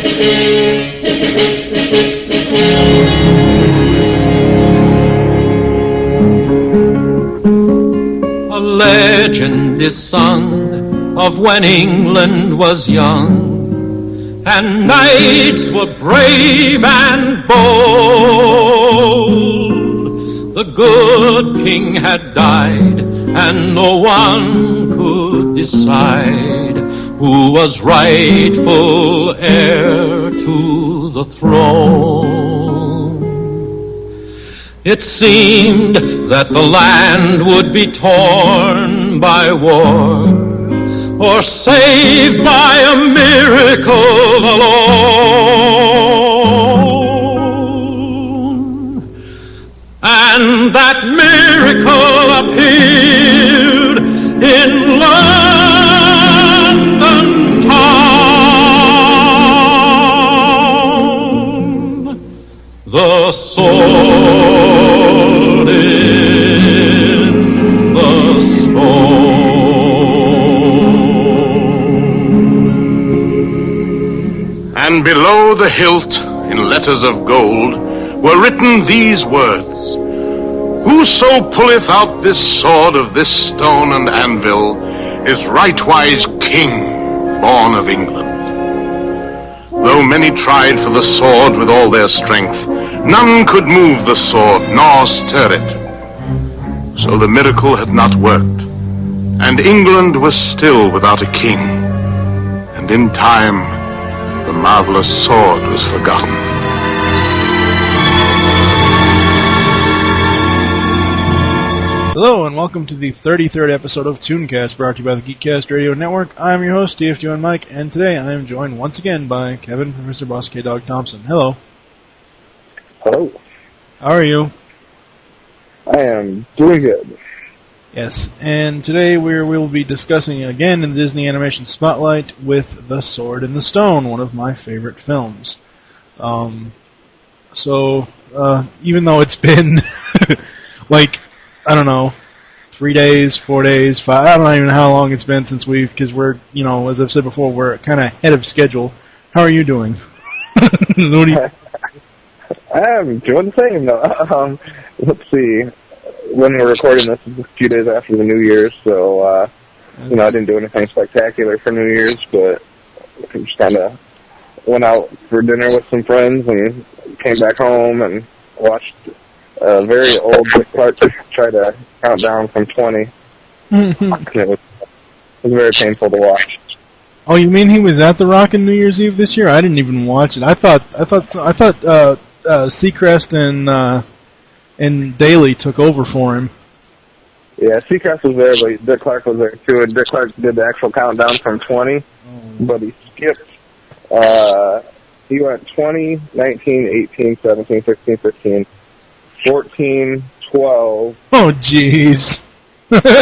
A legend is sung of when England was young, and knights were brave and bold. The good king had died, and no one could decide who was rightful heir to the throne. It seemed that the land would be torn by war, or saved by a miracle alone. And that miracle appeared in London town. The sword in the stone. And below the hilt, in letters of gold, were written these words: Whoso pulleth out this sword of this stone and anvil is rightwise king, born of England. Though many tried for the sword with all their strength, none could move the sword nor stir it. So the miracle had not worked, and England was still without a king. And in time, the marvelous sword was forgotten. Hello and welcome to the 33rd episode of ToonCast, brought to you by the GeekCast Radio Network. I'm your host, TFG1 Mike, and today I am joined once again by Kevin, Professor Boss K. Dog Thompson. Hello. Hello. How are you? I am doing good. Yes, and today we'll be discussing again in the Disney Animation Spotlight with The Sword in the Stone, one of my favorite films. So even though it's been I don't know, 3 days, 4 days, 5, I don't even know how long it's been since because we're, as I've said before, we're kind of ahead of schedule. How are you doing? I'm doing the same, though. Let's see. When we're recording this, it's a few days after the New Year's, so, I didn't do anything spectacular for New Year's, but I just kind of went out for dinner with some friends and came back home and watched a very old Dick Clark try to count down from 20. It was very painful to watch. Oh, you mean he was at the Rockin' New Year's Eve this year? I didn't even watch it. I thought Seacrest and Daly took over for him. Yeah, Seacrest was there, but Dick Clark was there too, and Dick Clark did the actual countdown from 20, but he skipped. He went 20, 19, 18, 17, 16, 15. 14, 12. Oh, jeez.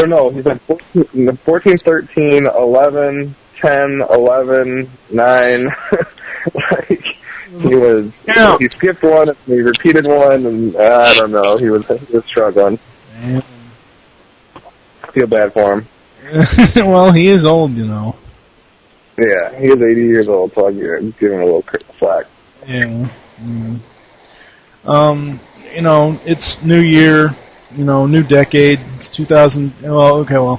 No, he said 14, 13, 11, 10, 11, 9. He skipped one, and he repeated one, and I don't know, he was struggling. Man. I feel bad for him. Well, he is old, Yeah, he is 80 years old, so I'll give him a little slack. Yeah. It's New Year, new decade. It's 2000. You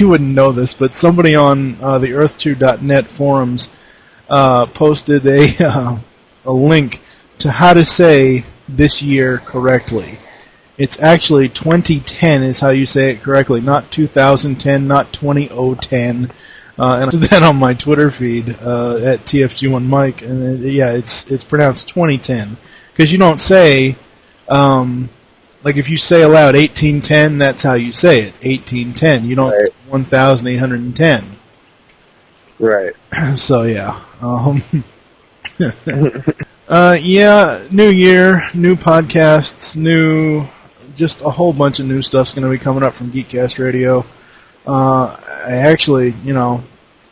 wouldn't know this, but somebody on the Earth2.net forums posted a link to how to say this year correctly. It's actually 2010 is how you say it correctly, not 2010, not 2010. And I did that on my Twitter feed at TFG1Mike, and it's pronounced 2010. Because you don't say, if you say aloud 1810, that's how you say it, 1810. You don't say 1810. Right. So, yeah. New year, new podcasts, just a whole bunch of new stuff's going to be coming up from GeekCast Radio.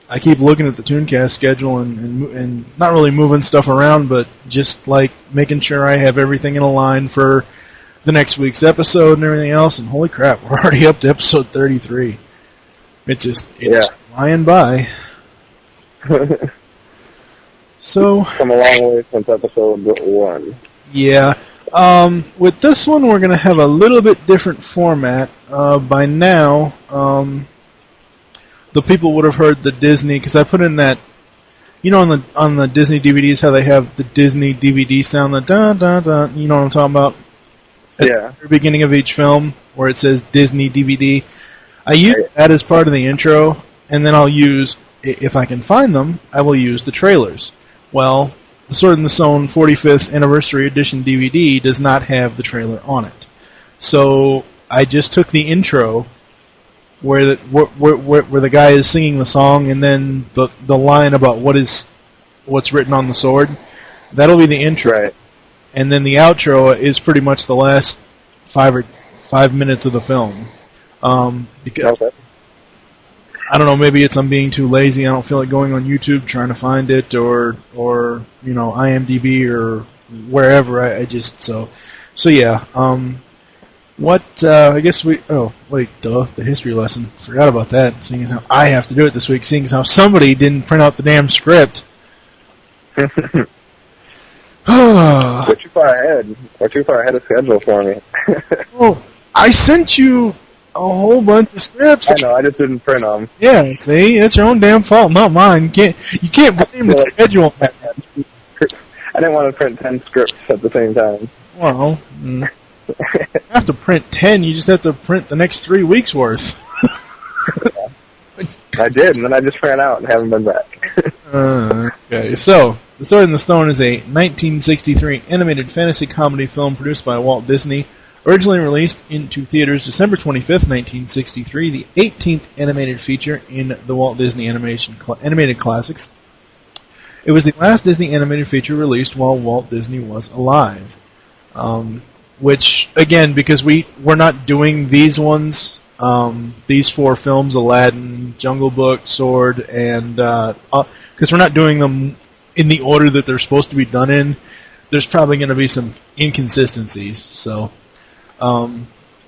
I keep looking at the ToonCast schedule and not really moving stuff around, but just making sure I have everything in a line for the next week's episode and everything else. And holy crap, we're already up to episode 33. It's flying by. So come a long way since episode 1. yeah. With this one, we're going to have a little bit different format. By now, the people would have heard the Disney, because I put in that, on the Disney DVDs, how they have the Disney DVD sound, the dun dun dun, you know what I'm talking about? At the very beginning of each film, where it says Disney DVD. I use that as part of the intro, and then I'll use, if I can find them, I will use the trailers. Well, the Sword in the Stone 45th Anniversary Edition DVD does not have the trailer on it. So I just took the intro where the guy is singing the song, and then the line about what's written on the sword. That'll be the intro. Right. And then the outro is pretty much the last 5 minutes of the film. Because I don't know, maybe it's I'm being too lazy. I don't feel like going on YouTube trying to find it, or IMDb or wherever. I just so yeah. I guess the history lesson. Forgot about that. Seeing as how I have to do it this week, seeing as how somebody didn't print out the damn script. We're too far ahead of schedule for me. Well, I sent you a whole bunch of scripts. I know, I just didn't print them. Yeah, see, it's your own damn fault, not mine. You can't blame the schedule. I didn't want to print 10 scripts at the same time. Well, you have to print 10. You just have to print the next 3 weeks worth. I did, and then I just ran out and haven't been back. Okay, so The Sword in the Stone is a 1963 animated fantasy comedy film produced by Walt Disney, originally released into theaters December 25th, 1963, the 18th animated feature in the Walt Disney Animated Classics. It was the last Disney animated feature released while Walt Disney was alive. Which, again, because we're not doing these ones, these 4 films, Aladdin, Jungle Book, Sword, and because we're not doing them in the order that they're supposed to be done in, there's probably going to be some inconsistencies. So,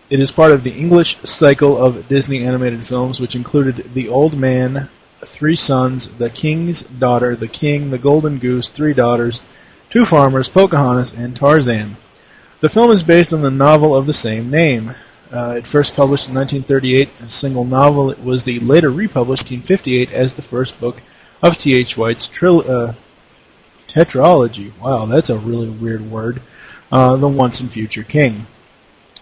it is part of the English cycle of Disney animated films, which included The Old Man, 3 Sons, The King's Daughter, The King, The Golden Goose, 3 Daughters, 2 Farmers, Pocahontas, and Tarzan. The film is based on the novel of the same name. It first published in 1938 as a single novel. It was later republished in 1958 as the first book of T.H. White's tetralogy. Wow, that's a really weird word. The Once and Future King.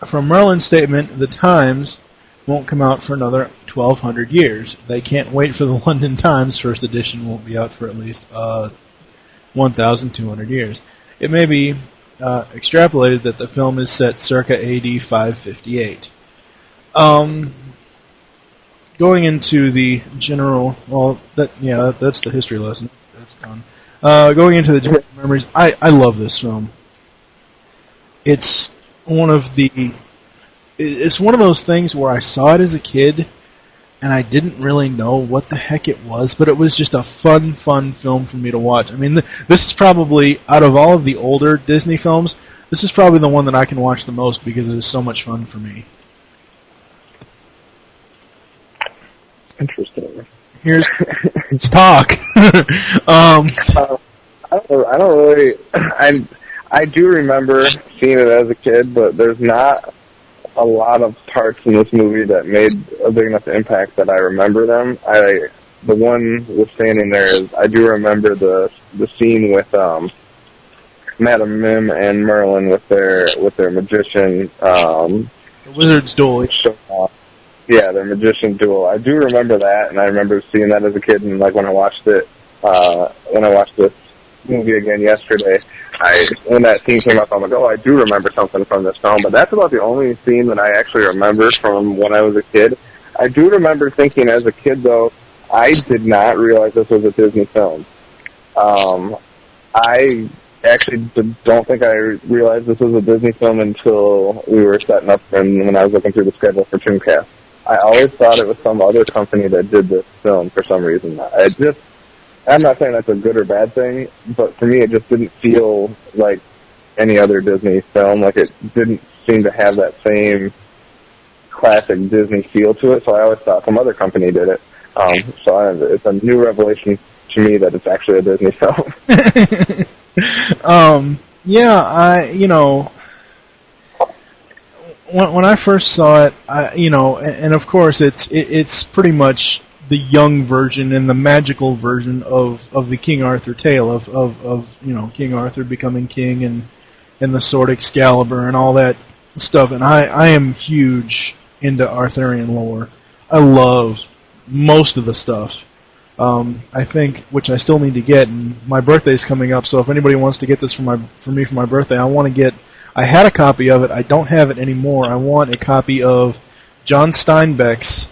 From Merlin's statement, the Times won't come out for another 1,200 years. They can't wait for the London Times. First edition won't be out for at least 1,200 years. It may be extrapolated that the film is set circa AD 558. Going into the general, that's the history lesson. That's done. Going into the general memories, I love this film. It's one of those things where I saw it as a kid, and I didn't really know what the heck it was, but it was just a fun film for me to watch. I mean, this is probably, out of all of the older Disney films, this is probably the one that I can watch the most because it was so much fun for me. Interesting. Let's talk. I do remember seeing it as a kid, but there's not a lot of parts in this movie that made a big enough impact that I remember them. The one with standing there is, I do remember the scene with Madame Mim and Merlin with their magician the Wizard's Duel. Yeah, their magician duel. I do remember that, and I remember seeing that as a kid, and like when I watched this movie again yesterday, when that scene came up, I'm like, oh, I do remember something from this film, but that's about the only scene that I actually remember from when I was a kid. I do remember thinking as a kid, though, I did not realize this was a Disney film. I actually don't think I realized this was a Disney film until we were setting up and when I was looking through the schedule for ToonCast. I always thought it was some other company that did this film for some reason. I'm not saying that's a good or bad thing, but for me it just didn't feel like any other Disney film. Like, it didn't seem to have that same classic Disney feel to it, so I always thought some other company did it. So it's a new revelation to me that it's actually a Disney film. When I first saw it, and of course it's pretty much the young version and the magical version of the King Arthur tale of King Arthur becoming king and the sword Excalibur and all that stuff. And I am huge into Arthurian lore. I love most of the stuff. I think, which I still need to get, and my birthday's coming up, so if anybody wants to get this for me for my birthday, I had a copy of it, I don't have it anymore. I want a copy of John Steinbeck's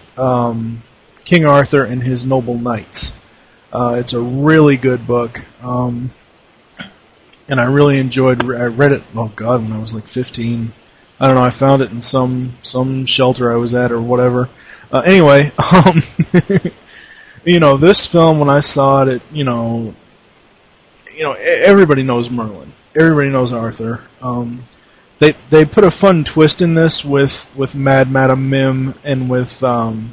King Arthur and His Noble Knights. It's a really good book, and I really enjoyed. I read it. Oh God, when I was like 15. I don't know. I found it in some shelter I was at or whatever. Anyway, this film, when I saw it, everybody knows Merlin. Everybody knows Arthur. They put a fun twist in this with Mad Madam Mim and with the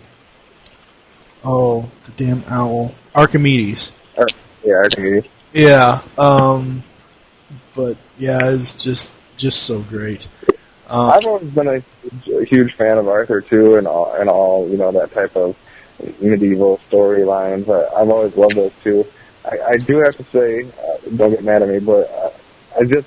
damn owl, Archimedes. Archimedes. Yeah. But yeah, it's just so great. I've always been a huge fan of Arthur too, and all that type of medieval storylines. I've always loved those too. I do have to say, don't get mad at me, but I just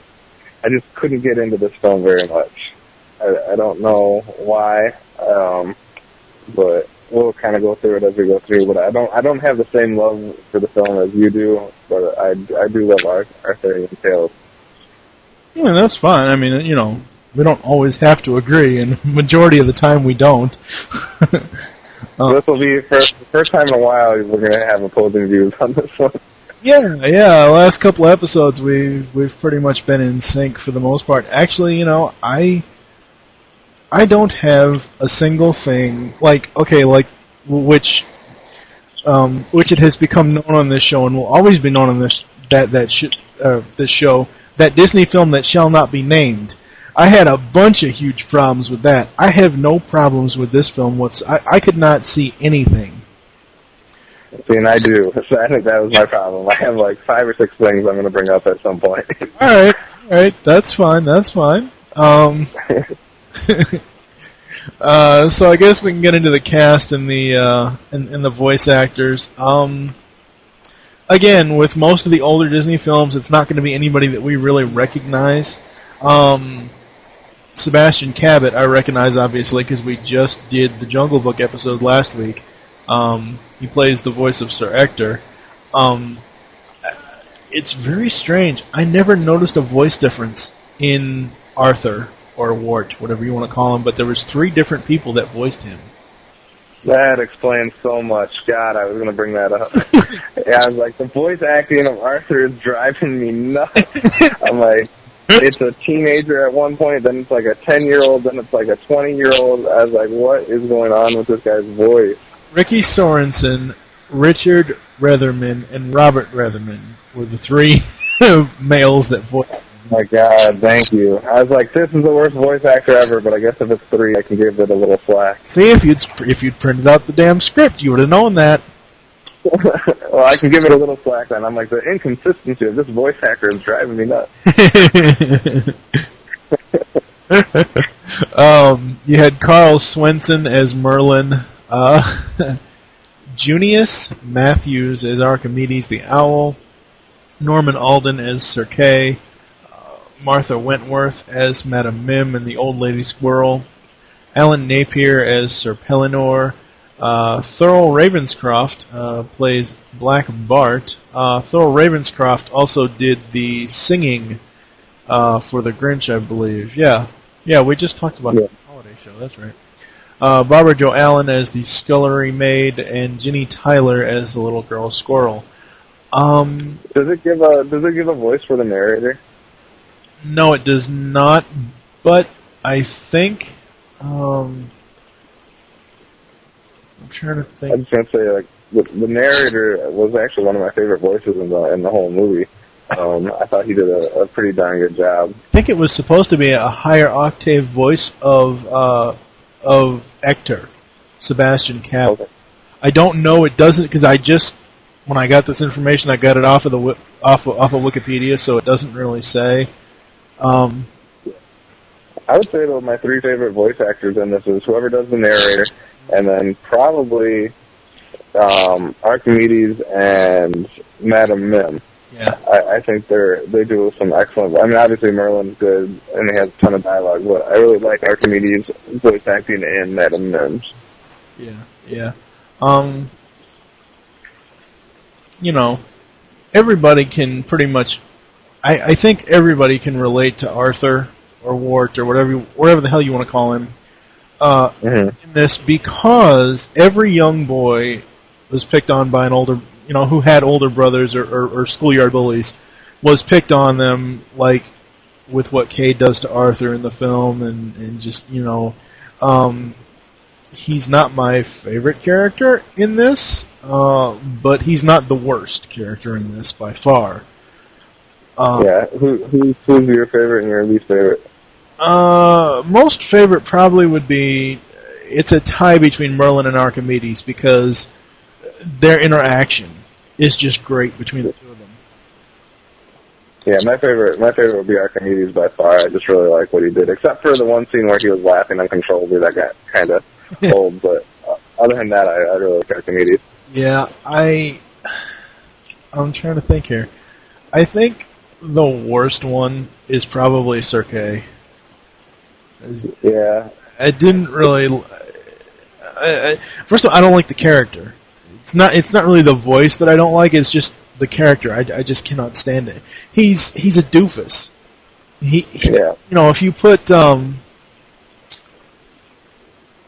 couldn't get into this film very much. I don't know why, but we'll kind of go through it as we go through. But I don't have the same love for the film as you do. But I do love Arthurian tales. Yeah, that's fine. I mean, we don't always have to agree, and majority of the time we don't. This will be the first time in a while we're going to have opposing views on this one. Yeah. Last couple episodes we've pretty much been in sync for the most part. Actually, I don't have a single thing which it has become known on this show and will always be known on this show, that Disney film that shall not be named. I had a bunch of huge problems with that. I have no problems with this film. I could not see anything. See, and I do. So I think that was my problem. I have like 5 or 6 things I'm going to bring up at some point. All right. That's fine. So I guess we can get into the cast and the voice actors. Again, with most of the older Disney films, it's not going to be anybody that we really recognize. Sebastian Cabot, I recognize obviously because we just did the Jungle Book episode last week. He plays the voice of Sir Ector. It's very strange. I never noticed a voice difference in Arthur or Wart, whatever you want to call him, but there was 3 different people that voiced him. That explains so much. God, I was going to bring that up. I was like, the voice acting of Arthur is driving me nuts. I'm like, it's a teenager at one point, then it's like a 10-year-old, then it's like a 20-year-old. I was like, what is going on with this guy's voice? Ricky Sorensen, Richard Retherman, and Robert Retherman were the 3 males that voiced him. Oh my God, thank you. I was like, this is the worst voice actor ever, but I guess if it's 3, I can give it a little slack. See, if you'd printed out the damn script, you would have known that. Well, I can give it a little slack then. I'm like, the inconsistency of this voice actor is driving me nuts. You had Carl Swenson as Merlin, Junius Matthews as Archimedes the Owl, Norman Alden as Sir Kay, Martha Wentworth as Madame Mim and the Old Lady Squirrel, Alan Napier as Sir Pellinore, Thurl Ravenscroft plays Black Bart. Thurl Ravenscroft also did the singing for The Grinch, I believe. Yeah, we just talked about the holiday show, that's right. Barbara Jo Allen as the scullery maid, and Ginny Tyler as the little girl squirrel. Does it give a voice for the narrator? No, it does not, but I think... I'm trying to think. I was going to say, like, the narrator was actually one of my favorite voices in the whole movie. I thought he did a pretty darn good job. I think it was supposed to be a higher octave voice of Ector, Sebastian Cabot. Okay. I don't know. It doesn't, because I just when I got this information, I got it off of off of Wikipedia, so it doesn't really say. I would say that my three favorite voice actors in this is whoever does the narrator, and then probably Archimedes and Madam Mim. Yeah. I think they do some excellent. I mean, obviously Merlin's good and he has a ton of dialogue, but I really like Archimedes' voice acting and Madam Mim's. Yeah. You know, everybody can pretty much. I think everybody can relate to Arthur or Wart or whatever the hell you want to call him in this, because every young boy was picked on by an older, who had older brothers or schoolyard bullies, was picked on them, like with what Kay does to Arthur in the film, and just, he's not my favorite character in this, but he's not the worst character in this by far. Who's your favorite and your least favorite? Most favorite probably would be, it's a tie between Merlin and Archimedes, because their interaction is just great between the two of them. Yeah, my favorite would be Archimedes by far. I just really like what he did, except for the one scene where he was laughing uncontrollably. That got kind of old, but other than that, I really like Archimedes. Yeah, I'm trying to think here. I think the worst one is probably Sir Kay. Yeah. I didn't really. First of all, I don't like the character. It's not really the voice that I don't like. It's just the character. I just cannot stand it. He's a doofus. If you put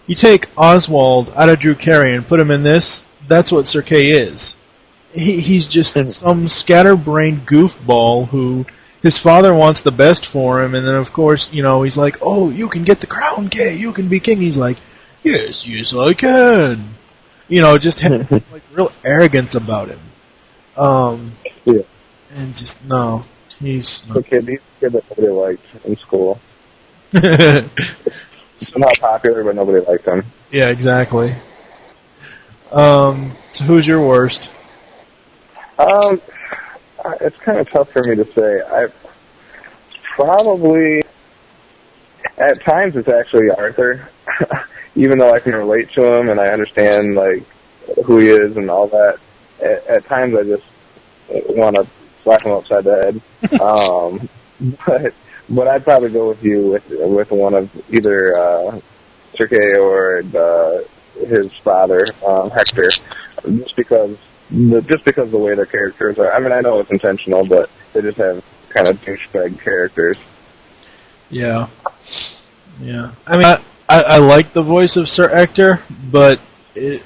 you take Oswald out of Drew Carey and put him in this, that's what Sir Kay is. He's just some scatterbrained goofball who his father wants the best for him, and then of course, he's like, "Oh, you can get the crown, Kay. You can be king." He's like, "Yes, I can." Just has like real arrogance about him. And just no, he's not. The kid that nobody liked in school. So not popular, but nobody liked him. Yeah, exactly. So who's your worst? It's kind of tough for me to say. I probably, at times, it's actually Arthur, even though I can relate to him and I understand like who he is and all that. At times, I just want to slap him upside the head. But I'd probably go with you with one of either Sir Kay or his father, Hector, just because the way their characters are. I mean, I know it's intentional, but they just have kind of douchebag characters. Yeah. I mean, I like the voice of Sir Hector, but I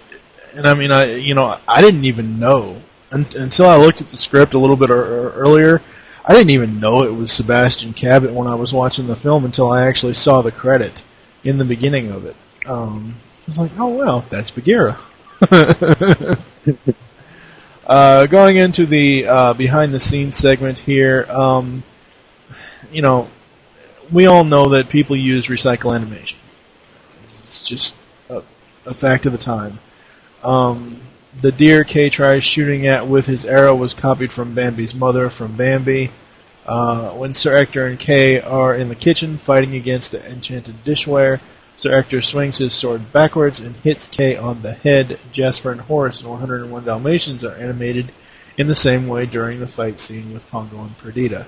didn't even know until I looked at the script a little bit earlier. I didn't even know it was Sebastian Cabot when I was watching the film until I actually saw the credit in the beginning of it. I was like, oh, well, that's Bagheera. Going into the behind-the-scenes segment here, we all know that people use recycle animation. It's just a fact of the time. The deer Kay tries shooting at with his arrow was copied from Bambi's mother from Bambi. When Sir Hector and Kay are in the kitchen fighting against the enchanted dishware, Sir Hector swings his sword backwards and hits Kay on the head. Jasper and Horace in 101 Dalmatians are animated in the same way during the fight scene with Pongo and Perdita.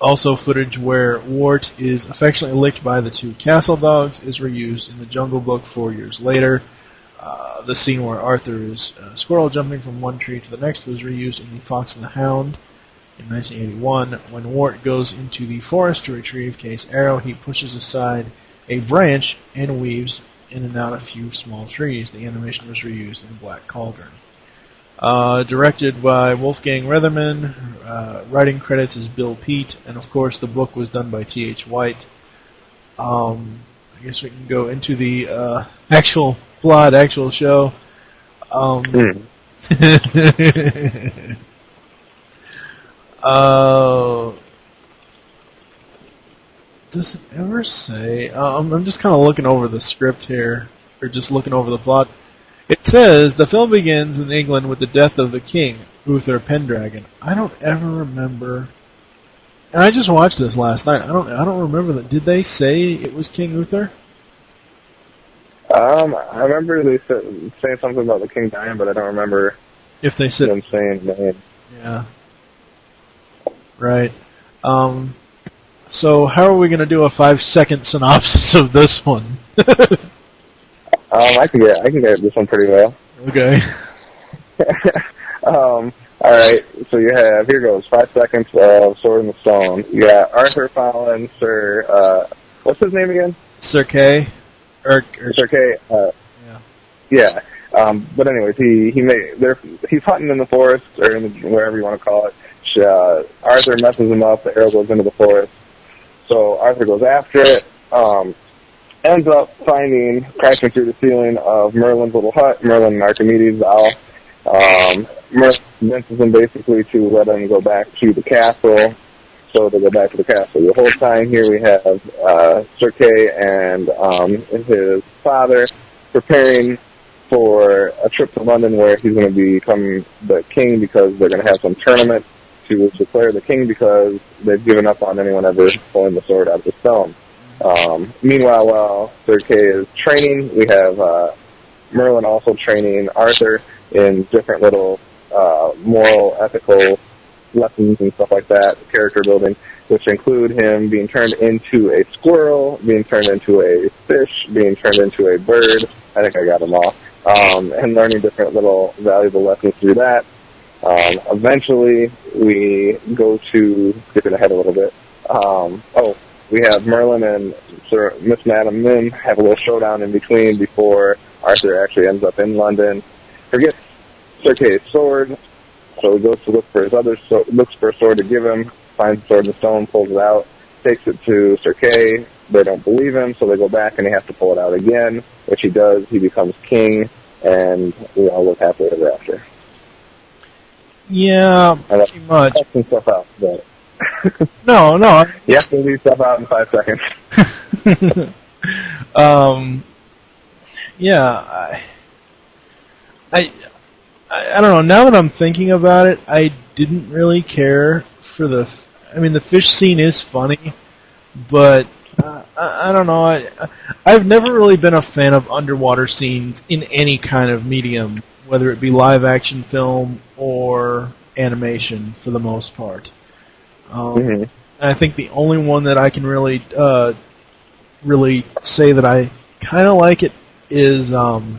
Also, footage where Wart is affectionately licked by the two castle dogs is reused in the Jungle Book 4 years later. The scene where Arthur is a squirrel jumping from one tree to the next was reused in The Fox and the Hound in 1981. When Wart goes into the forest to retrieve Kay's arrow, he pushes aside a branch and weaves in and out a few small trees. The animation was reused in Black Cauldron. Directed by Wolfgang Reitherman. Writing credits is Bill Peet, and of course the book was done by T.H. White. I guess we can go into the actual plot, actual show. Does it ever say? I'm just kind of looking over the script here, or just looking over the plot. It says the film begins in England with the death of the king, Uther Pendragon. I don't ever remember. And I just watched this last night. I don't remember that. Did they say it was King Uther? I remember they saying something about the king dying, but I don't remember if they said them saying the name. Yeah. Right. So how are we going to do a 5-second synopsis of this one? I can get this one pretty well. Okay. All right. So you have, here goes, 5 seconds of Sword in the Stone. You got Arthur following Sir, what's his name again? Sir Kay. Sir Kay. Yeah. But anyways, he's hunting in the forest, or in wherever you want to call it. Arthur messes him up. The arrow goes into the forest. So Arthur goes after it. Ends up crashing through the ceiling of Merlin's little hut. Merlin and Archimedes all. Merlin convinces him basically to let him go back to the castle. So they go back to the castle. The whole time here we have Sir Kay and his father preparing for a trip to London where he's going to become the king because they're going to have some tournament to declare the king because they've given up on anyone ever pulling the sword out of the stone. Meanwhile, while Sir Kay is training, we have Merlin also training Arthur in different little moral, ethical lessons and stuff like that, character building, which include him being turned into a squirrel, being turned into a fish, being turned into a bird. I think I got them all. And learning different little valuable lessons through that. Eventually, we go to, skipping ahead a little bit, we have Merlin and Sir Miss Madam Mim have a little showdown in between before Arthur actually ends up in London. Forgets Sir Kay's sword, so he goes to look for looks for a sword to give him, finds the sword in the stone, pulls it out, takes it to Sir Kay. They don't believe him, so they go back and he has to pull it out again, which he does. He becomes king, and we all live happily ever after. Yeah, pretty much. Cut some stuff out, but No. you have to leave stuff out in 5 seconds. Yeah, I don't know. Now that I'm thinking about it, I didn't really care for the fish scene is funny, but I don't know. I've never really been a fan of underwater scenes in any kind of medium, whether it be live action film or animation, for the most part. I think the only one that I can really say that I kind of like it is in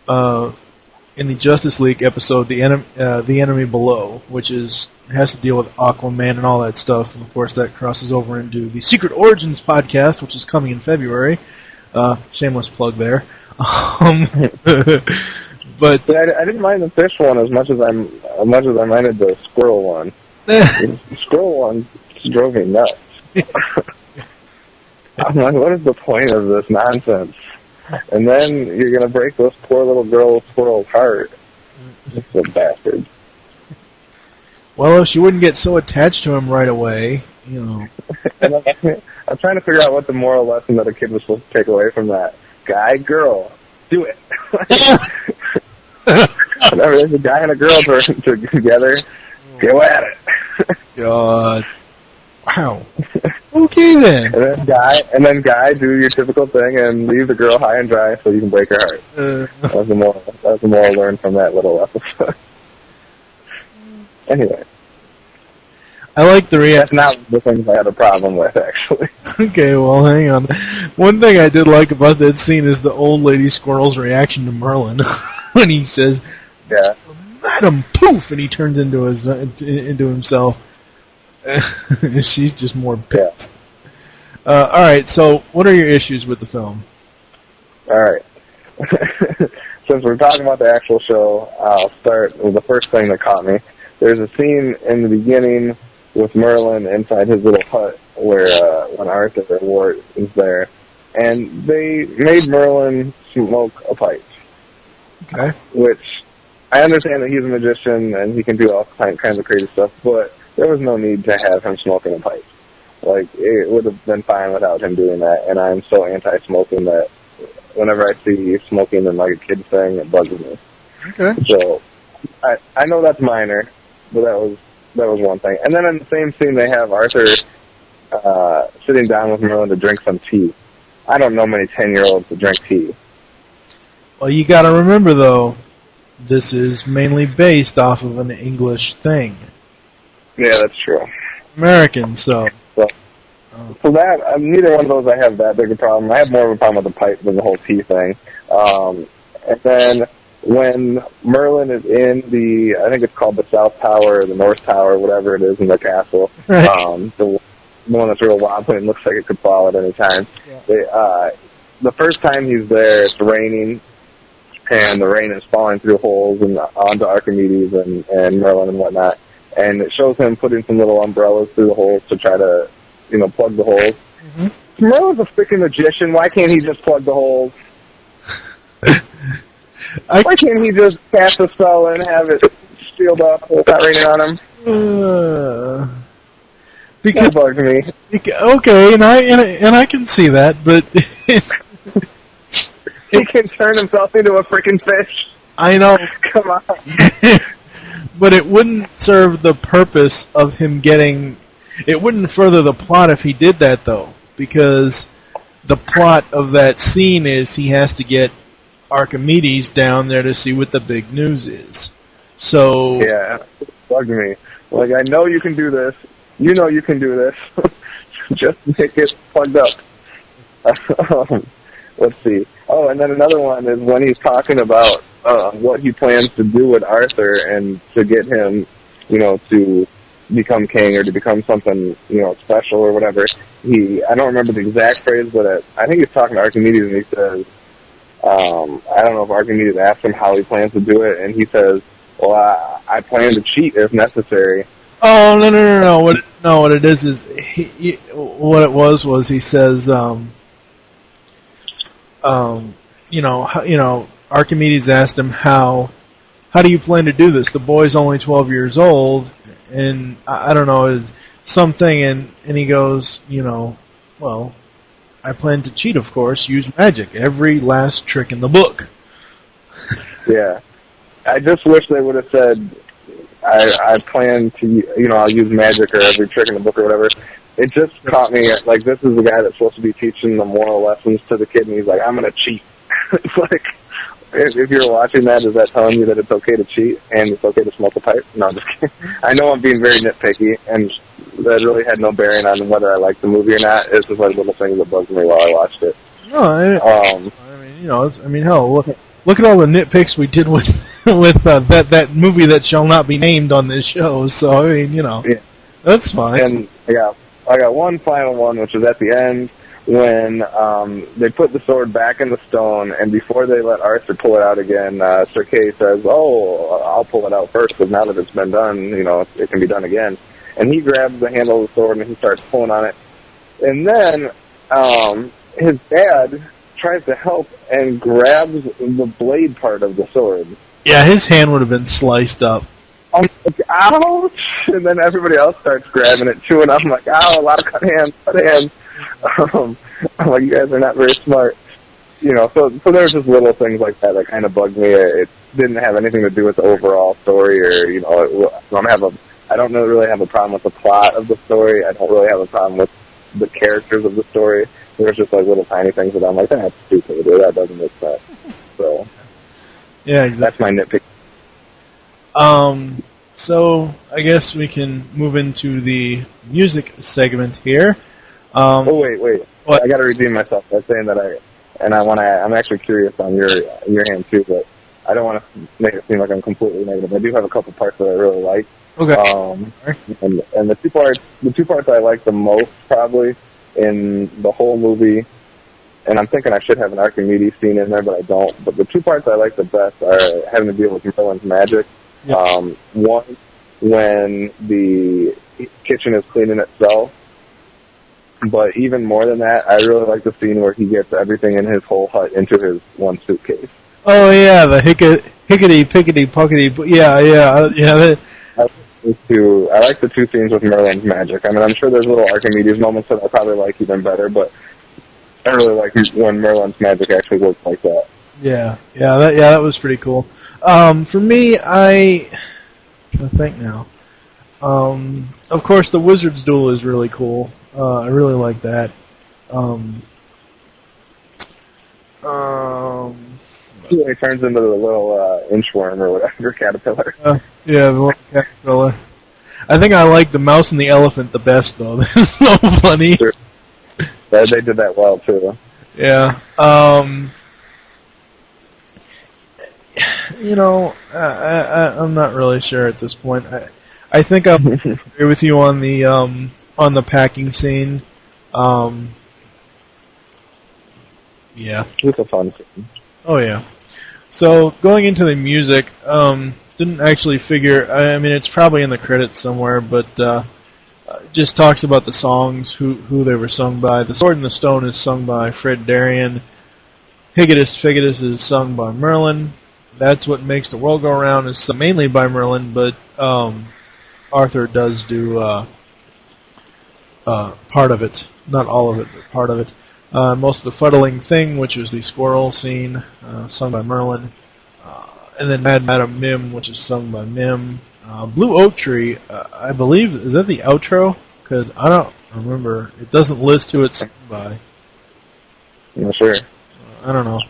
the Justice League episode, the Enemy Below, which has to deal with Aquaman and all that stuff, and of course that crosses over into the Secret Origins podcast, which is coming in February. Shameless plug there. But I didn't mind the fish one as much as I minded the squirrel one. The squirrel one drove me nuts. I'm like, what is the point of this nonsense? And then you're going to break this poor little girl squirrel's heart. It's a bastard. Well, if she wouldn't get so attached to him right away, you know. I'm trying to figure out what the moral lesson that a kid was supposed to take away from that. Guy, girl, do it. Whenever there's a guy and a girl together, go at it. God. Wow. Okay then. And then guy, do your typical thing and leave the girl high and dry so you can break her heart. That was the moral learned from that little episode. Anyway. I like the reaction. That's not the things I had a problem with, actually. Okay, well, hang on. One thing I did like about that scene is the old lady squirrel's reaction to Merlin when he says, "Yeah, Madam, poof!" and he turns into himself. She's just more pissed. All right, so what are your issues with the film? All right. Since we're talking about the actual show, I'll start with the first thing that caught me. There's a scene in the beginning with Merlin inside his little hut where when Arthur Wart is there, and they made Merlin smoke a pipe. Okay. Which I understand that he's a magician and he can do all kinds of crazy stuff, but there was no need to have him smoking a pipe. Like, it would have been fine without him doing that, and I'm so anti-smoking that whenever I see smoking in like a kid thing, it bugs me. Okay. So I know that's minor, but that was one thing. And then in the same scene, they have Arthur sitting down with Merlin to drink some tea. I don't know many 10-year-olds that drink tea. Well, you got to remember though, this is mainly based off of an English thing. Yeah, that's true. American, so. So that neither one of those I have that big a problem. I have more of a problem with the pipe than the whole tea thing. And then when Merlin is in I think it's called the South Tower or the North Tower, whatever it is in the castle, Right. the one that's real wobbly and looks like it could fall at any time. Yeah. The first time he's there, it's raining, and the rain is falling through holes and onto Archimedes and Merlin and whatnot. And it shows him putting some little umbrellas through the holes to try to, plug the holes. Mm-hmm. Merlin's a freaking magician. Why can't he just plug the holes? Why can't he just cast a spell and have it sealed up without raining on him? Because that bugs me. Okay, and I can see that, but he can turn himself into a freaking fish. I know. Come on. But it wouldn't serve the purpose of him getting. It wouldn't further the plot if he did that, though, because the plot of that scene is he has to get Archimedes down there to see what the big news is. So yeah, bug me. Like, I know you can do this. You know you can do this. Just make it plugged up. Let's see. Oh, and then another one is when he's talking about what he plans to do with Arthur and to get him, to become king or to become something, special or whatever. I don't remember the exact phrase, but I think he's talking to Archimedes and he says, I don't know if Archimedes asked him how he plans to do it, and he says, well, I plan to cheat if necessary. Oh, no. What it is what it was he says, Archimedes asked him how do you plan to do this? The boy's only 12 years old, and I don't know, is something, and he goes, well, I plan to cheat, of course, use magic, every last trick in the book. Yeah. I just wish they would have said, I plan to, I'll use magic or every trick in the book or whatever. It just caught me, like, this is the guy that's supposed to be teaching the moral lessons to the kid, and he's like, I'm going to cheat. It's like, if you're watching that, is that telling you that it's okay to cheat and it's okay to smoke a pipe? No, I'm just kidding. I know I'm being very nitpicky, and that really had no bearing on whether I liked the movie or not. It's just like little things that bugged me while I watched it. No, hell, look at all the nitpicks we did with that movie that shall not be named on this show. So yeah. That's fine. And I got one final one, which is at the end when they put the sword back in the stone, and before they let Arthur pull it out again, Sir Kay says, "Oh, I'll pull it out first, because now that it's been done, it can be done again." And he grabs the handle of the sword and he starts pulling on it. And then his dad tries to help and grabs the blade part of the sword. Yeah, his hand would have been sliced up. I'm like, ouch! And then everybody else starts grabbing it too, and I'm like, ow, a lot of cut hands. I'm like, you guys are not very smart. So there's just little things like that that kind of bugged me. It didn't have anything to do with the overall story, or, I don't really have a problem with the plot of the story. I don't really have a problem with the characters of the story. There's just like little tiny things that I'm like, that's stupid, or that doesn't make sense. So, yeah, exactly. That's my nitpick. So I guess we can move into the music segment here. Wait. What? I got to redeem myself by saying that I'm actually curious on your hand too, but I don't want to make it seem like I'm completely negative. I do have a couple parts that I really like. Okay. And the two parts I like the most probably in the whole movie, and I'm thinking I should have an Archimedes scene in there, but I don't. But the two parts I like the best are having to deal with Merlin's magic. Yep. One, when the kitchen is cleaning itself. But even more than that, I really like the scene where he gets everything in his whole hut into his one suitcase. Oh yeah, the hickety pickety puckety. Yeah. I like the two scenes with Merlin's magic. I mean, I'm sure there's little Archimedes moments that I probably like even better, but I really like when Merlin's magic actually works like that. That was pretty cool. For me, I think now. Of course, the Wizard's Duel is really cool. I really like that. He turns into the little inchworm or whatever, caterpillar. The little caterpillar. I think I like the mouse and the elephant the best, though. That's so funny. Sure. They did that well, too. Yeah. I'm not really sure at this point. I think I'll agree with you on the packing scene. Yeah. It's a fun scene. Oh, yeah. So, going into the music, didn't actually figure, I mean, it's probably in the credits somewhere, but just talks about the songs, who they were sung by. The Sword in the Stone is sung by Fred Darien. Higgidus Figgidus is sung by Merlin. That's What Makes the World Go Round is sung mainly by Merlin, but Arthur does do part of it. Not all of it, but part of it. Most of the Fuddling Thing, which is the squirrel scene, sung by Merlin. And then Mad Madam Mim, which is sung by Mim. Blue Oak Tree, I believe, is that the outro? Because I don't remember. It doesn't list who it's sung by. I'm sure. I don't know.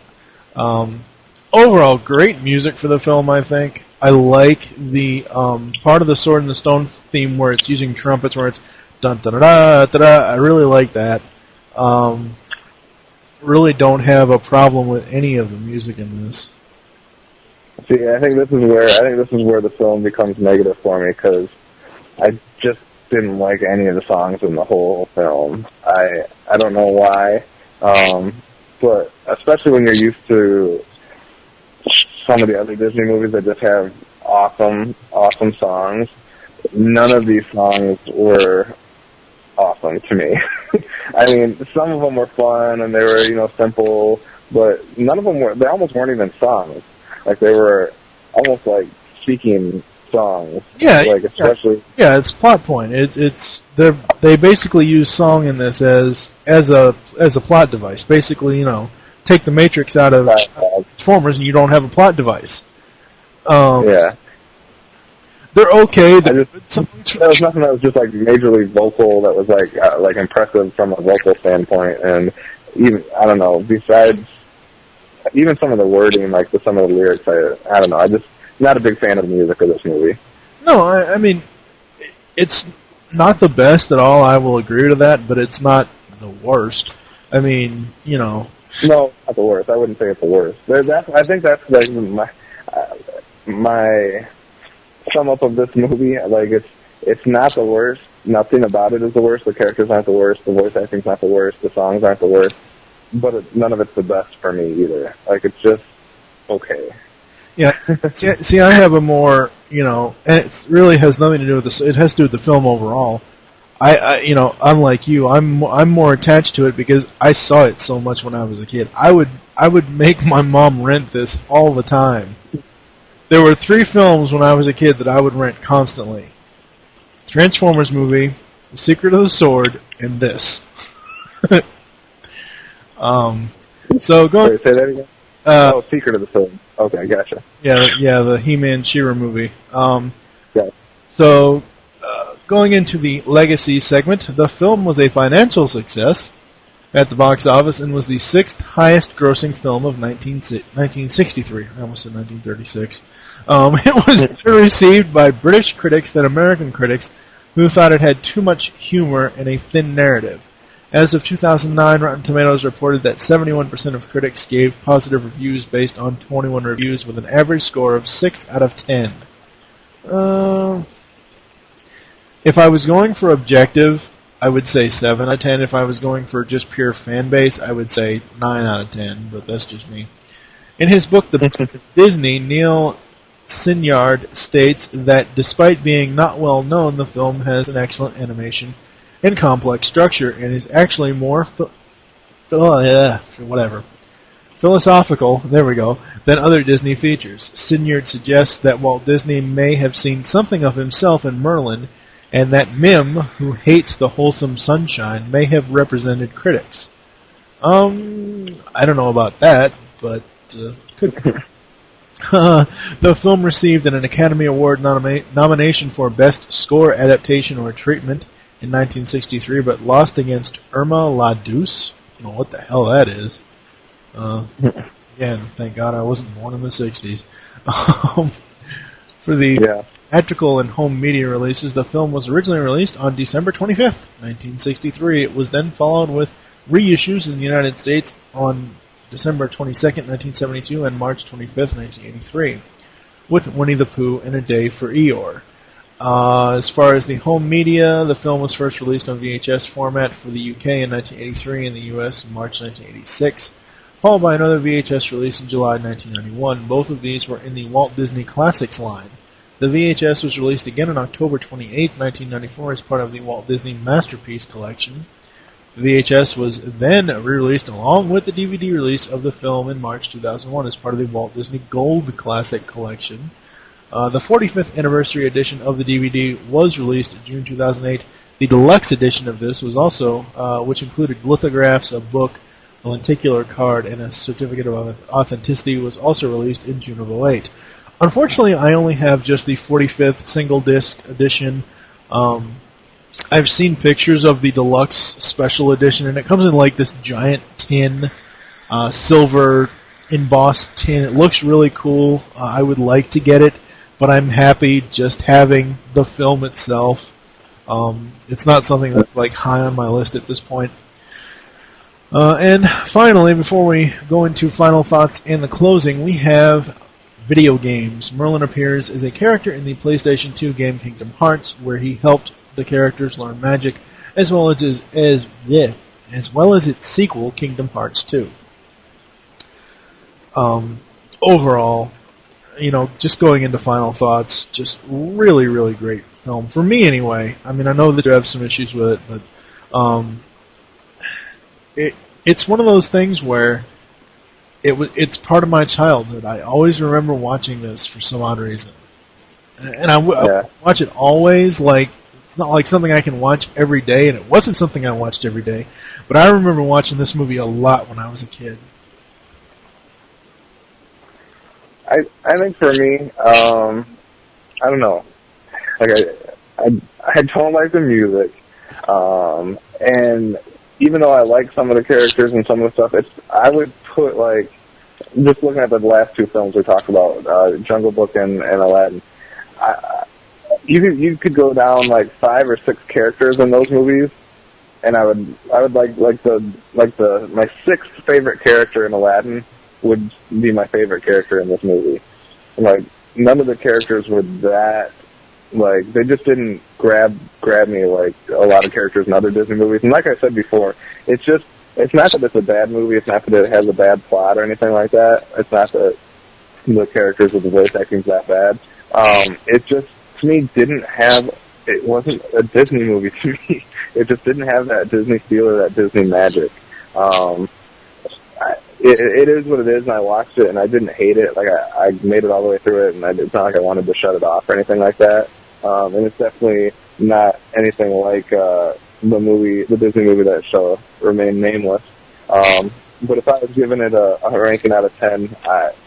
Overall, great music for the film, I think. I like the part of the Sword in the Stone theme where it's using trumpets, where it's dun da da da da. I really like that. Really don't have a problem with any of the music in this. See, I think this is where the film becomes negative for me, because I just didn't like any of the songs in the whole film. I don't know why, but especially when you're used to some of the other Disney movies that just have awesome songs, none of these songs were awesome to me. I mean, some of them were fun and they were, simple, but none of them they almost weren't even songs. Like, they were almost like speaking songs. Yeah, like, especially. Yeah, it's plot point. They basically use song in this as a plot device. Basically, take the Matrix out of Transformers and you don't have a plot device. Yeah. They're okay. There was nothing that was just like majorly vocal that was like impressive from a vocal standpoint, and even I don't know. Besides, even some of the wording, like some of the lyrics, I don't know. I just not a big fan of the music of this movie. No, I mean, it's not the best at all. I will agree to that, but it's not the worst. I mean, No, not the worst. I wouldn't say it's the worst. I think that's like my sum up of this movie. Like, it's not the worst. Nothing about it is the worst. The characters aren't the worst. The voice acting's not the worst. The songs aren't the worst. But none of it's the best for me either. Like, it's just okay. Yeah. See, I have a more, and it really has nothing to do with this. It has to do with the film overall. I'm like you. I'm more attached to it because I saw it so much when I was a kid. I would make my mom rent this all the time. There were 3 films when I was a kid that I would rent constantly. Transformers movie, The Secret of the Sword, and this. So going. Wait, say that again. Secret of the Sword. Okay, gotcha. Yeah, the He-Man She-Ra movie. Yeah. So, going into the legacy segment, the film was a financial success at the box office and was the 6th highest grossing film of 1963. I almost said 1936. It was better received by British critics than American critics, who thought it had too much humor and a thin narrative. As of 2009, Rotten Tomatoes reported that 71% of critics gave positive reviews based on 21 reviews with an average score of 6 out of 10. If I was going for objective, I would say 7 out of 10. If I was going for just pure fan base, I would say 9 out of 10, but that's just me. In his book, The Best of Disney, Neil Sinyard states that despite being not well known, the film has an excellent animation and complex structure, and is actually more philosophical, than other Disney features. Sinyard suggests that Walt Disney may have seen something of himself in Merlin, and that Mim, who hates the wholesome sunshine, may have represented critics. I don't know about that, but could be. The film received an Academy Award nomination for Best Score Adaptation or Treatment in 1963, but lost against Irma La Douce. I don't know what the hell that is. Again, thank God I wasn't born in the 60s. For the theatrical and home media releases, the film was originally released on December 25th, 1963. It was then followed with reissues in the United States on December 22nd, 1972, and March 25th, 1983, with Winnie the Pooh and A Day for Eeyore. As far as the home media, the film was first released on VHS format for the UK in 1983 and the US in March 1986, followed by another VHS release in July 1991. Both of these were in the Walt Disney Classics line. The VHS was released again on October 28, 1994 as part of the Walt Disney Masterpiece Collection. The VHS was then re-released along with the DVD release of the film in March 2001 as part of the Walt Disney Gold Classic Collection. The 45th anniversary edition of the DVD was released in June 2008. The deluxe edition of this was also, which included lithographs, a book, a lenticular card, and a certificate of authenticity, was also released in June of 2008. Unfortunately, I only have just the 45th single disc edition. I've seen pictures of the deluxe special edition, and it comes in like this giant tin, silver embossed tin. It looks really cool. I would like to get it, but I'm happy just having the film itself. It's not something that's like high on my list at this point. And finally, before we go into final thoughts and the closing, we have video games. Merlin appears as a character in the PlayStation 2 game Kingdom Hearts, where he helped the characters learn magic, as well as its sequel, Kingdom Hearts 2. Overall, just going into final thoughts, just really, really great film for me anyway. I mean, I know that you have some issues with it, but it's one of those things where it's part of my childhood. I always remember watching this for some odd reason, and I watch it always. Like, it's not like something I can watch every day, and it wasn't something I watched every day, but I remember watching this movie a lot when I was a kid. I think for me, I don't know. Like I don't like the music, and even though I like some of the characters and some of the stuff, I would put, like, just looking at the last two films we talked about, Jungle Book and Aladdin. You could go down like 5 or 6 characters in those movies, and I would like my 6th favorite character in Aladdin would be my favorite character in this movie. Like, none of the characters were that, like, they just didn't grab me like a lot of characters in other Disney movies. And like I said before, it's not that it's a bad movie, it's not that it has a bad plot or anything like that. It's not that the characters or the voice acting's that bad. It just, to me, it wasn't a Disney movie to me. It just didn't have that Disney feel or that Disney magic. It is what it is, and I watched it, and I didn't hate it. Like, I made it all the way through it, and it's not like I wanted to shut it off or anything like that. And it's definitely not anything like the Disney movie that shall remain nameless. But if I was giving it a ranking out of 10,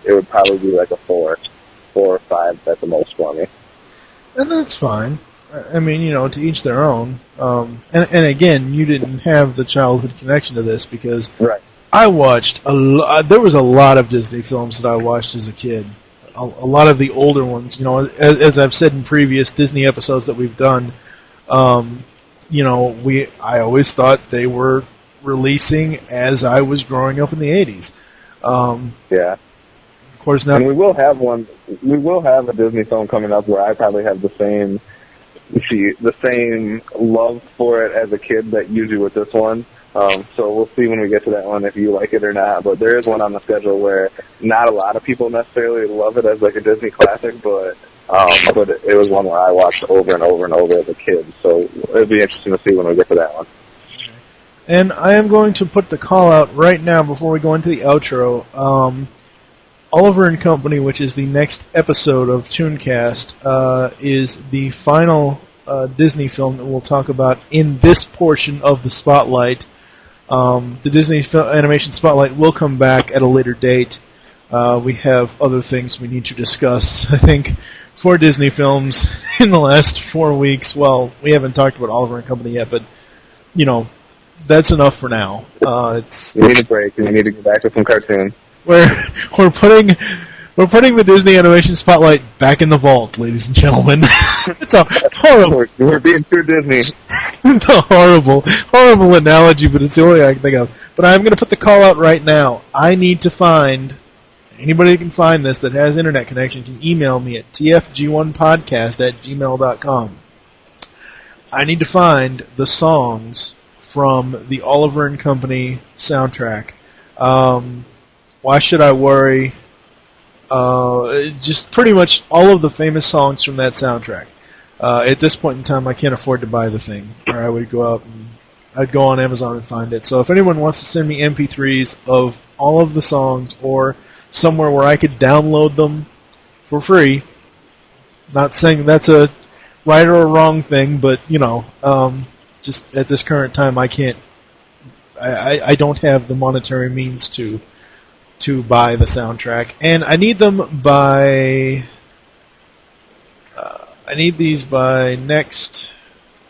it would probably be like a 4 or 5 at the most for me. And that's fine. I mean, to each their own. And again, you didn't have the childhood connection to this because right. I watched there was a lot of Disney films that I watched as a kid. A lot of the older ones, as I've said in previous Disney episodes that we've done, I always thought they were releasing as I was growing up in the 80s. Yeah. Of course, now and we will have a Disney film coming up where I probably have the same love for it as a kid that you do with this one. So we'll see when we get to that one if you like it or not. But there is one on the schedule where not a lot of people necessarily love it as like a Disney classic, but it was one where I watched over and over and over as a kid. So it'll be interesting to see when we get to that one. And I am going to put the call out right now before we go into the outro. Oliver and Company, which is the next episode of ToonCast, is the final Disney film that we'll talk about in this portion of the Spotlight. The Disney Animation Spotlight will come back at a later date. We have other things we need to discuss, I think, for Disney films in the last 4 weeks. Well, we haven't talked about Oliver and Company yet, but, that's enough for now. We need a break, and we need to get back to some cartoons. We're putting the Disney Animation Spotlight back in the vault, ladies and gentlemen. It's horrible. We're being too Disney. It's a horrible analogy, but it's the only I can think of. But I'm going to put the call out right now. I need to find anybody who can find this that has internet connection can email me at tfg1podcast@gmail.com. I need to find the songs from the Oliver and Company soundtrack. Why Should I Worry? Just pretty much all of the famous songs from that soundtrack. At this point in time, I can't afford to buy the thing, or I would go out and I'd go on Amazon and find it. So if anyone wants to send me MP3s of all of the songs, or somewhere where I could download them for free, not saying that's a right or a wrong thing, but just at this current time, I can't. I don't have the monetary means to buy the soundtrack, and I need them by. I need these by next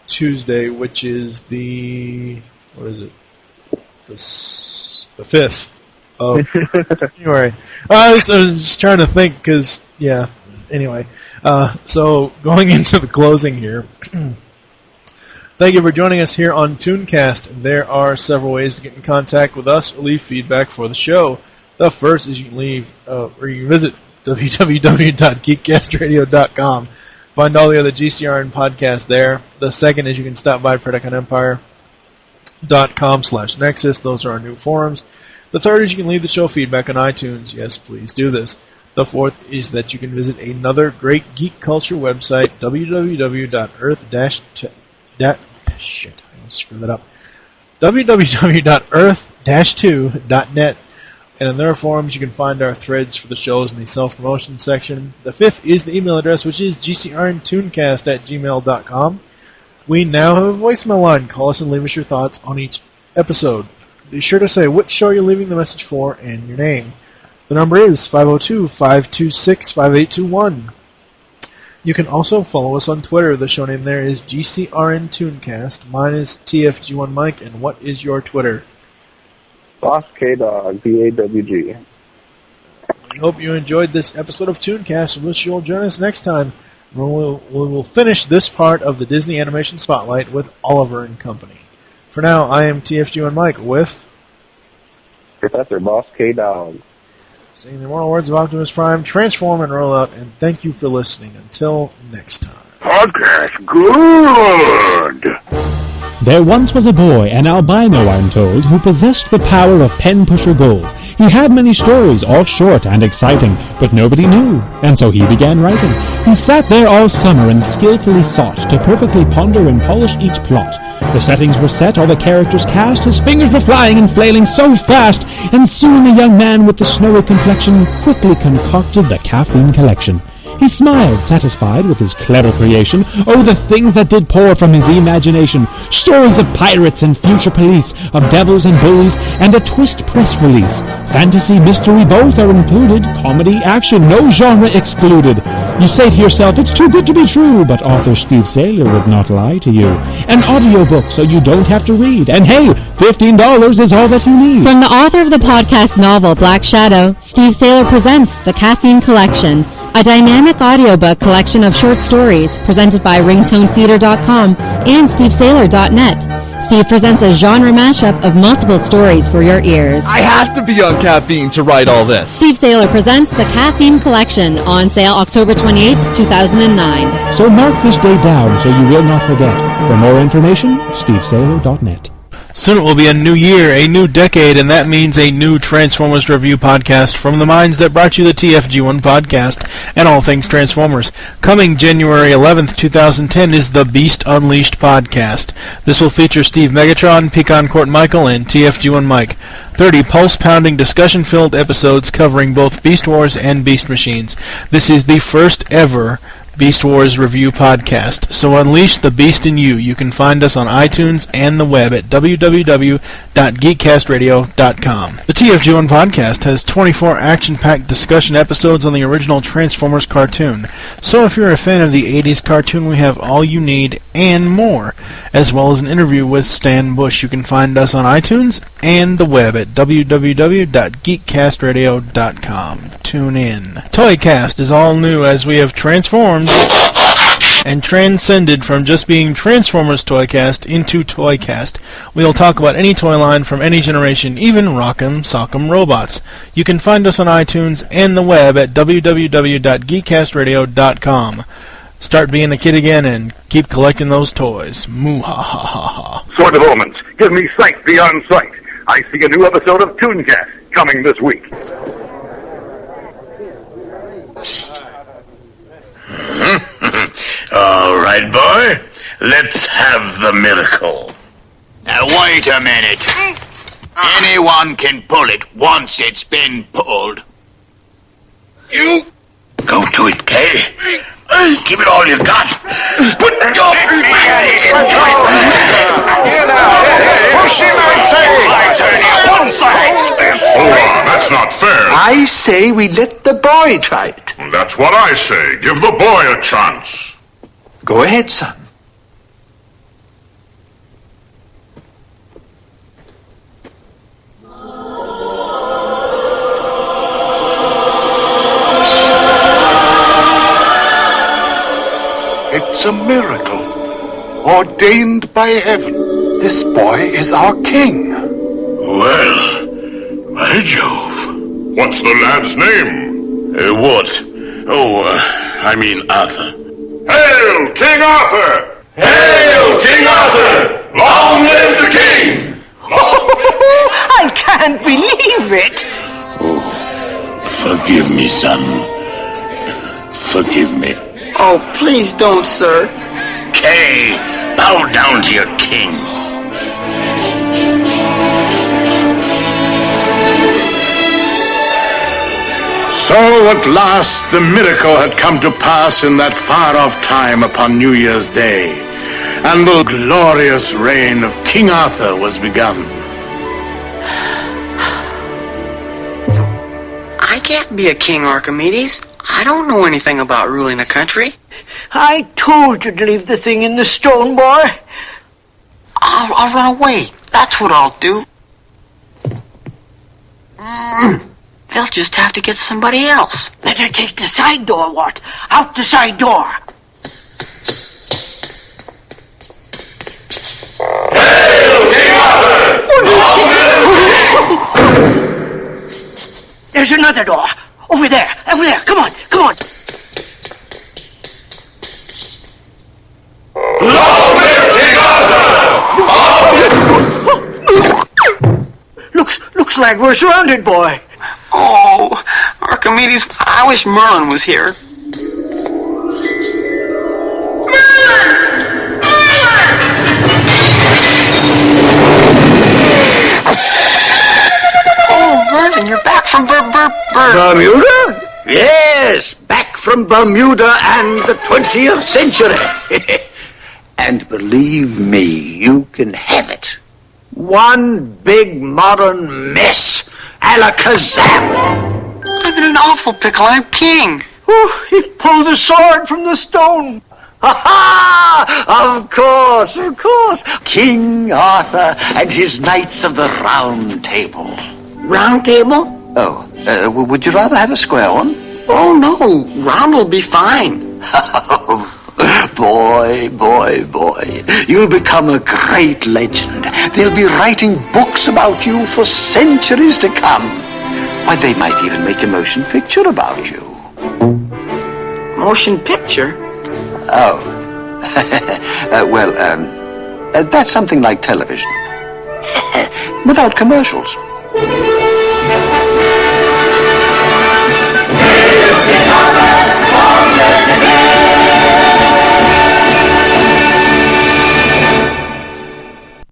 Tuesday, which is the 5th of January. I was just trying to think, because Anyway, so going into the closing here. Thank you for joining us here on ToonCast. There are several ways to get in contact with us or leave feedback for the show. The first is you can visit www.geekcastradio.com. Find all the other GCRN podcasts there. The second is you can stop by PredaconEmpire.com/Nexus. Those are our new forums. The third is you can leave the show feedback on iTunes. Yes, please do this. The fourth is that you can visit another great geek culture website, www.earth-2.net. And in their forums, you can find our threads for the shows in the self-promotion section. The fifth is the email address, which is gcrntooncast@gmail.com. We now have a voicemail line. Call us and leave us your thoughts on each episode. Be sure to say which show you're leaving the message for and your name. The number is 502-526-5821. You can also follow us on Twitter. The show name there is GCRN ToonCast. Mine is TFG1 Mike. And what is your Twitter? Boss K-Dog, BAWG. We hope you enjoyed this episode of ToonCast and wish you'll join us next time. We'll finish this part of the Disney Animation Spotlight with Oliver and Company. For now, I am TFG1 Mike with Professor Boss K-Dog. Saying the moral words of Optimus Prime, transform and roll out, and thank you for listening. Until next time. Podcast good! There once was a boy, an albino I'm told, who possessed the power of pen pusher gold. He had many stories, all short and exciting, but nobody knew, and so he began writing. He sat there all summer and skillfully sought to perfectly ponder and polish each plot. The settings were set, all the characters cast, his fingers were flying and flailing so fast, and soon the young man with the snowy complexion quickly concocted the Caffeine Collection. He smiled, satisfied with his clever creation. Oh, the things that did pour from his imagination. Stories of pirates and future police, of devils and bullies, and a twist press release. Fantasy, mystery, both are included. Comedy, action, no genre excluded. You say to yourself, it's too good to be true, but author Steve Saylor would not lie to you. An audiobook so you don't have to read. And hey, $15 is all that you need. From the author of the podcast novel Black Shadow, Steve Saylor presents The Caffeine Collection, a dynamic audiobook collection of short stories presented by ringtonefeeder.com and stevesaylor.net. Steve presents a genre mashup of multiple stories for your ears. I have to be on caffeine to write all this. Steve Saylor presents The Caffeine Collection, on sale October 28th, 2009. So mark this day down so you will not forget. For more information, stevesaylor.net. Soon it will be a new year, a new decade, and that means a new Transformers review podcast from the minds that brought you the TFG1 podcast and all things Transformers. Coming January 11th, 2010 is the Beast Unleashed podcast. This will feature Steve Megatron, Pecan Court Michael, and TFG1 Mike. 30 pulse-pounding, discussion-filled episodes covering both Beast Wars and Beast Machines. This is the first ever Beast Wars Review Podcast. So unleash the beast in you. You can find us on iTunes and the web at www.geekcastradio.com. The TFG1 Podcast has 24 action-packed discussion episodes on the original Transformers cartoon. So if you're a fan of the 80s cartoon, we have all you need and more, as well as an interview with Stan Bush. You can find us on iTunes and the web at www.geekcastradio.com. Tune in. ToyCast is all new as we have transformed and transcended from just being Transformers Toycast into ToyCast. We'll talk about any toy line from any generation, even Rock'em Sock'em Robots. You can find us on iTunes and the web at www.geekcastradio.com. Start being a kid again and keep collecting those toys. Moo-ha-ha-ha-ha. Sword of Omens, give me sight beyond sight. I see a new episode of ToonCast coming this week. All right, boy. Let's have the miracle. Now, wait a minute. Anyone can pull it once it's been pulled. You go to it, Kay. Give it all you got. Put your Let me at it. Push him, I say! One side. Hold on, that's not fair. I say we let the boy try it. That's what I say. Give the boy a chance. Go ahead, son. It's a miracle, ordained by heaven. This boy is our king. Well, by Jove. What's the lad's name? What? Oh, I mean Arthur. Hail, King Arthur! Hail, King Arthur! Long live the king! I can't believe it! Oh, forgive me, son. Forgive me. Oh, please don't, sir. Kay, bow down to your king. So at last the miracle had come to pass in that far-off time upon New Year's Day, and the glorious reign of King Arthur was begun. I can't be a king, Archimedes. I don't know anything about ruling a country. I told you to leave the thing in the stone, boy. I'll run away. That's what I'll do. They'll just have to get somebody else. Better take the side door, Wart. Out the side door. Hail, King Arthur! There's another door. Over there. Come on. Long live King Arthur! Looks like we're surrounded, boy. Oh, Archimedes, I wish Merlin was here. Oh, Merlin, you're back from Bermuda? Yes, back from Bermuda and the 20th century. And believe me, you can have it. One big modern mess. Alakazam! I'm in an awful pickle. I'm king. Oh, he pulled a sword from the stone. Ha-ha! Of course. King Arthur and his Knights of the Round Table. Round table? Oh, would you rather have a square one? Oh, no. Round will be fine. Boy. You'll become a great legend. They'll be writing books about you for centuries to come. Why, they might even make a motion picture about you. Motion picture? Oh. That's something like television. Without commercials.